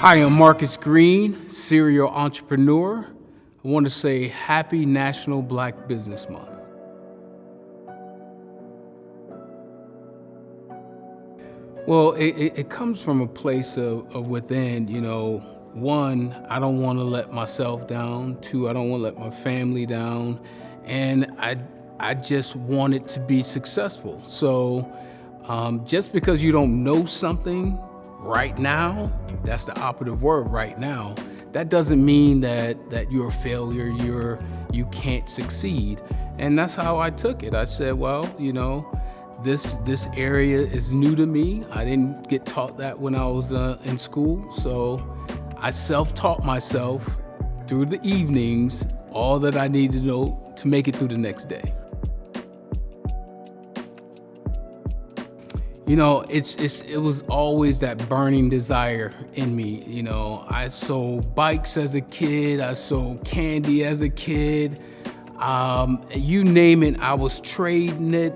Hi, I'm Marcus Greene, serial entrepreneur. I want to say happy National Black Business Month. Well, it comes from a place of within, one, I don't want to let myself down. Two, I don't want to let my family down. And I just want it to be successful. So just because you don't know something right now, that's the operative word, right now, that doesn't mean that you're a failure, you can't succeed. And that's how I took it. I said, well, this area is new to me. I didn't get taught that when I was in school. So I self-taught myself through the evenings all that I need to know to make it through the next day. It was always that burning desire in me. I sold bikes as a kid. I sold candy as a kid. You name it, I was trading it.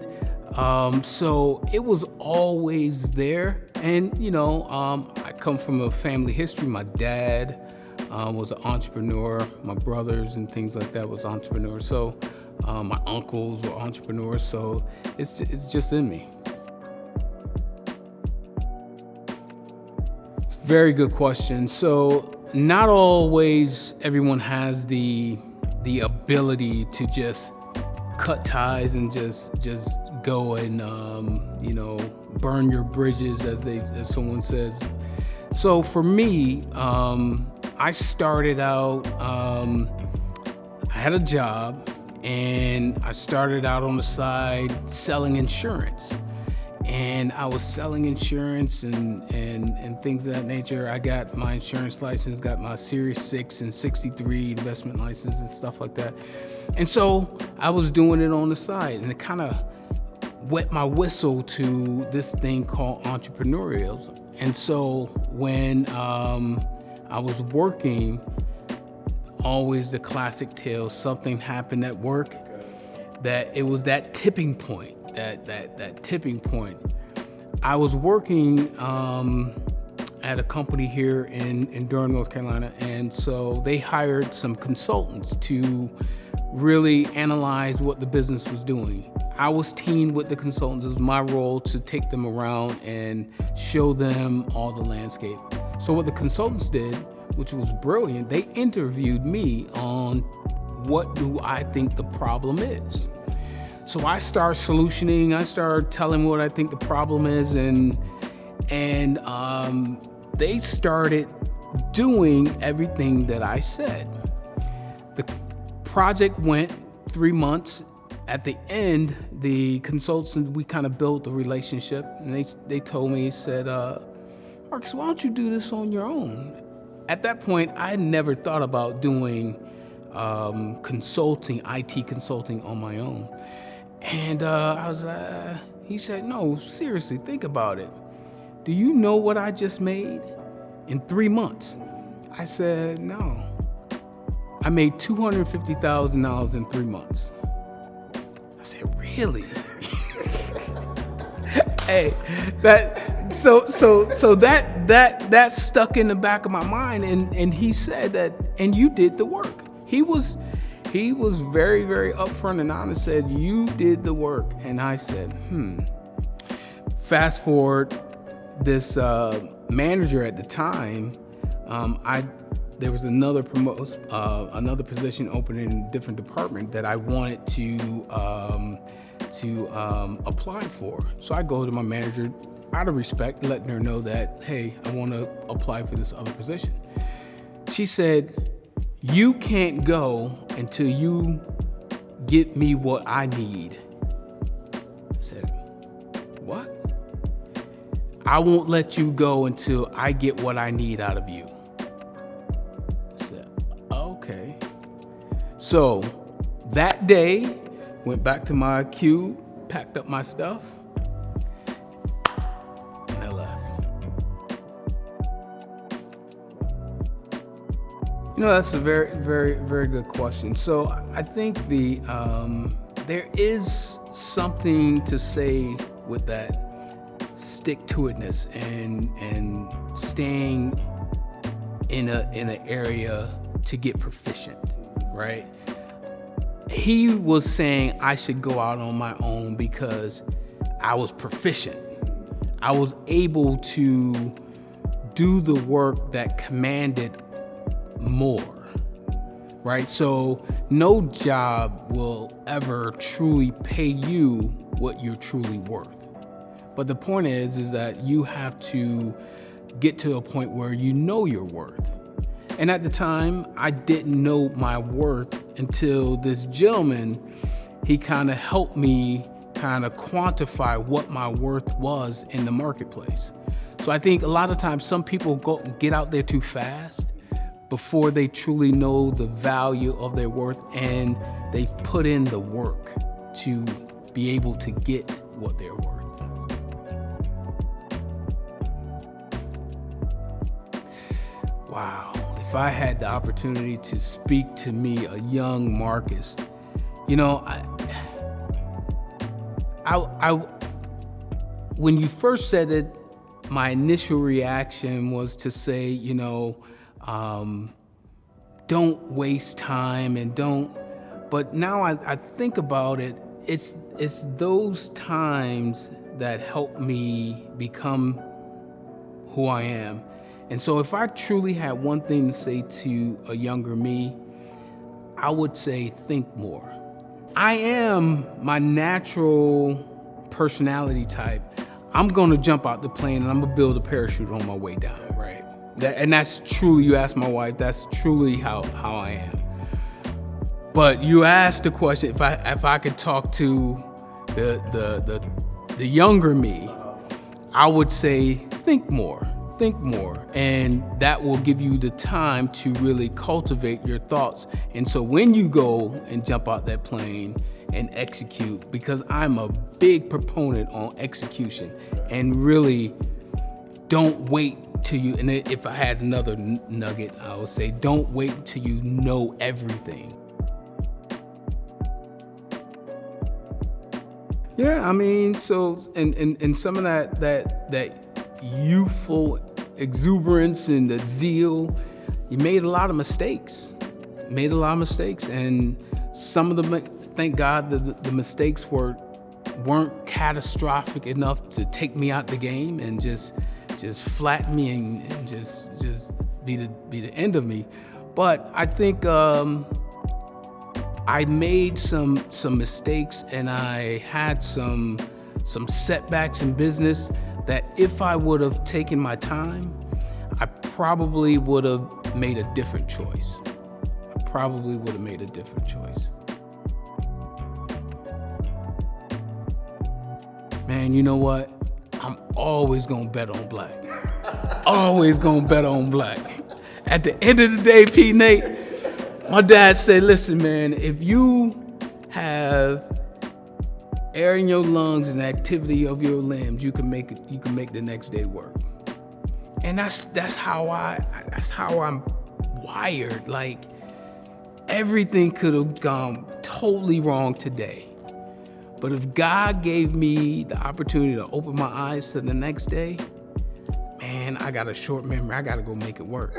So it was always there. And, I come from a family history. My dad was an entrepreneur. My brothers and things like that was entrepreneurs. So my uncles were entrepreneurs. So it's just in me. Very good question. So not always everyone has the ability to just cut ties and just go and burn your bridges, as someone says. So for me, I started out. I had a job, and I started out on the side selling insurance. And I was selling insurance and things of that nature. I got my insurance license, got my Series 6 and 63 investment license and stuff like that. And so I was doing it on the side, and it kind of wet my whistle to this thing called entrepreneurial. And so when I was working, always the classic tale, something happened at work that it was that tipping point. That tipping point. I was working at a company here in Durham, North Carolina, and so they hired some consultants to really analyze what the business was doing. I was teamed with the consultants. It was my role to take them around and show them all the landscape. So what the consultants did, which was brilliant, they interviewed me on what do I think the problem is. So I start solutioning. I start telling what I think the problem is, and they started doing everything that I said. The project went 3 months. At the end, the consultants, we kind of built a relationship, and they told me, said, Marcus, why don't you do this on your own? At that point, I had never thought about doing consulting, IT consulting on my own. And I was he said, no, seriously, think about it. Do you know what I just made in 3 months? I said, no. I made $250,000 in 3 months. I said, really? Hey, that stuck in the back of my mind. And he said that, and you did the work. He was very, very upfront and honest, said, you did the work. And I said, Fast forward, this manager at the time, there was another position open in a different department that I wanted to apply for. So I go to my manager out of respect, letting her know that, hey, I want to apply for this other position. She said, you can't go until you get me what I need. I said, what? I won't let you go until I get what I need out of you. I said, okay. So that day, went back to my cube, packed up my stuff, and I left. That's a very, very, very good question. So I think there is something to say with that stick-to-itness and staying in an area to get proficient, right? He was saying I should go out on my own because I was proficient. I was able to do the work that commanded more, right? So no job will ever truly pay you what you're truly worth. But the point is that you have to get to a point where you know your worth. And at the time, I didn't know my worth until this gentleman, he kind of helped me kind of quantify what my worth was in the marketplace. So I think a lot of times some people get out there too fast before they truly know the value of their worth, and they've put in the work to be able to get what they're worth. Wow. If I had the opportunity to speak to me, a young Marcus, you know, I when you first said it, my initial reaction was to say, you know, don't waste time and don't. But now I think about it, it's those times that help me become who I am. And so if I truly had one thing to say to a younger me, I would say think more. I am my natural personality type. I'm gonna jump out the plane and I'm gonna build a parachute on my way down, right? And that's truly, you ask my wife, that's truly how I am. But you asked the question, if I could talk to the younger me, I would say think more. Think more, and that will give you the time to really cultivate your thoughts. And so when you go and jump out that plane and execute, because I'm a big proponent on execution, and really don't wait till you, and if I had another nugget, I would say don't wait till you know everything. Yeah, I mean, so and some of that youthful exuberance and the zeal, you made a lot of mistakes. And some of them, thank God that the mistakes weren't catastrophic enough to take me out the game and just flatten me and just be the end of me. But I think I made some mistakes, and I had some setbacks in business that if I would have taken my time, I probably would have made a different choice. Man, you know what? I'm always gonna bet on black. Always gonna bet on black. At the end of the day, P. Nate, my dad said, listen, man, if you have air in your lungs and activity of your limbs, you can make the next day work. And that's how I'm wired. Like, everything could have gone totally wrong today, but if God gave me the opportunity to open my eyes to the next day, man, I got a short memory. I gotta go make it work.